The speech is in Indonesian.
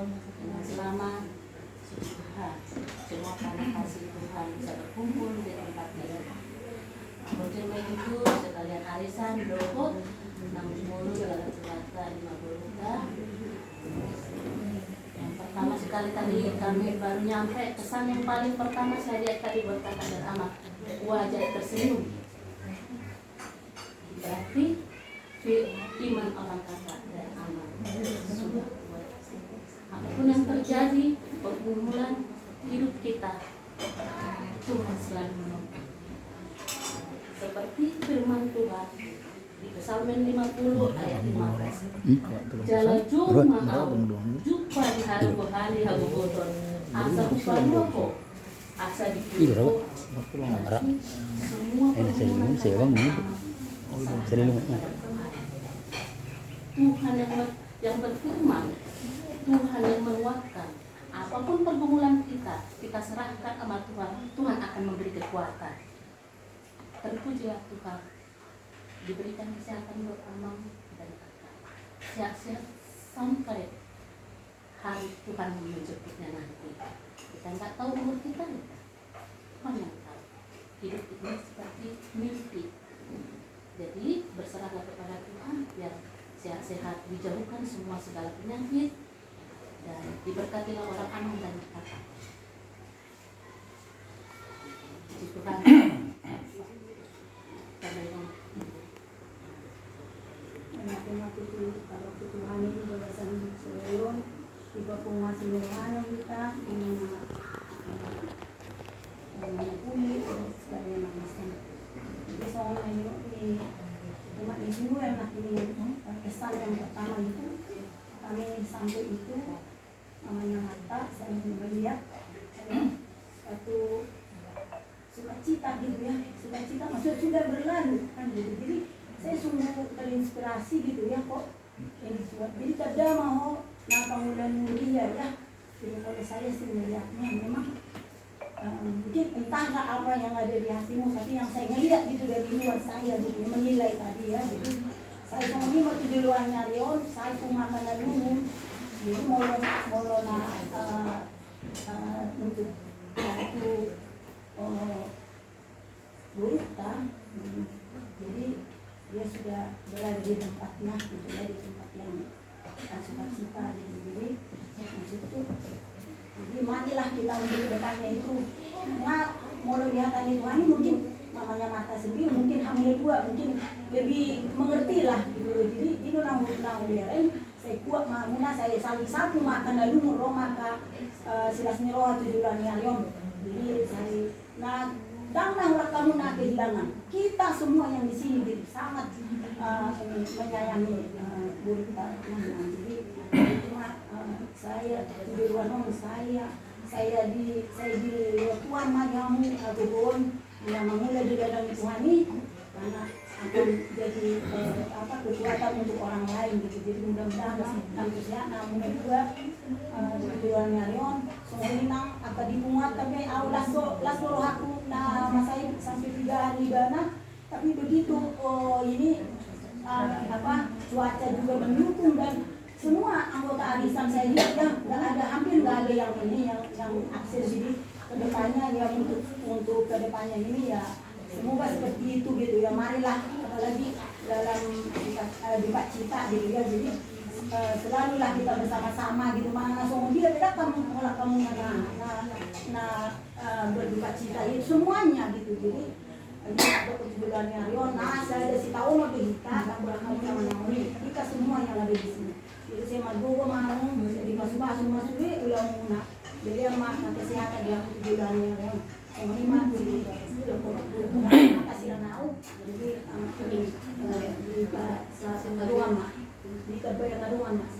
dengan selamat. Tuhan, semua karena kasih Tuhan bisa berkumpul di tempat ini. Mungkin begitu sekalian arisan berdoa, namun mulu dalam cerita di Maburuta. Yang pertama sekali tadi kami baru nyampe, kesan yang paling pertama saya lihat tadi buat kakak dan anak, wajah tersenyum. Berarti iman orang kakak dan anak sudah kuat. Apapun yang terjadi, pergumulan hidup kita, Tuhan selalu menolong. Seperti firman Tuhan di Kesalmen 50 ayat 15. Jala juma au jumpa di hari bohani hagogoton asa bukanoko asa dikiro semua pergumulan Tuhan yang berfirman, Tuhan yang menguatkan. Apapun pergumulan kita serahkan sama Tuhan, Tuhan akan memberi kekuatan. Terpujilah Tuhan, diberikan kesehatan buat Amang dan kakak. Sehat-sehat sampai hari Tuhan menjemputnya nanti. Kita nggak tahu umur kita, Tuhan yang tahu. Hidup ini seperti mimpi. Jadi berserahlah kepada Tuhan, biar sehat-sehat, dijauhkan semua segala penyakit, dan diberkatilah orang Amang dan kakak. Puji Tuhan. Kalau Tuhan ini berdasar sebelum tiba penguasa Nirwana kita ini kulit sekali yang masing. Jadi soalnya ini umat Hindu yang ini kesan yang pertama itu kami sampai itu namanya mata saya melihat satu sukacita gitu ya, sukacita maksudnya sudah berlalu kan gitu. Jadi saya sungguh terinspirasi gitu ya kok ini buat. Jadi kada mau pangulan mulia ya. Jadi kalau saya sih melihatnya memang mungkin entah apa yang ada di hatimu, tapi yang saya ngelihat gitu dari luar saya gitu menilai tadi ya. Jadi saya ini waktu di luarnya Rion, saya cuma makan umum. Jadi mau untuk satu berita. Jadi dia sudah berada di tempatnya gitu ya, di tempat yang sukacita gitu. Jadi itu jadi marilah kita untuk bertanya itu mau lihat itu ini mungkin namanya mata sendiri, mungkin hamil dua, mungkin lebih mengerti lah gitu. Jadi itu nang biarin saya kuat mamuna saya satu makan lalu murah maka silas niroha 7 bulan yang. Jadi saya janganlah kamu nak kehilangan. Kita semua yang di sini gitu, sangat menyayangi Burita. Jadi cuma saya di luar saya di Tuhan Mariamu Agogon yang memulai di dalam Tuhan ini karena akan jadi kekuatan untuk orang lain gitu. Jadi mudah-mudahan antusiasnya mungkin juga di luar Marion semua akan dimuat tapi las roh aku masai sampai 3 hari dana. Tapi begitu ini cuaca juga mendukung dan semua anggota arisan saya lihat ya hampir nggak ada yang ini yang akses. Jadi kedepannya ya untuk kedepannya ini ya semoga seperti itu gitu ya. Marilah apalagi dalam duka cita gitu ya. Jadi selalulah kita bersama-sama gitu. Mana langsung dia beda kamu berduka cita itu semuanya gitu. Jadi ini ada kebetulannya Rion, saya ada si tahu mau kita dan berakamu sama ini kita semua yang ada di sini. Jadi saya mau di masuk ulang muna. Jadi yang makan kesehatan dia kebetulannya Rion. Yang ini mati kasih tahu. Jadi ini di ruang mas, di kebayang ruang mas.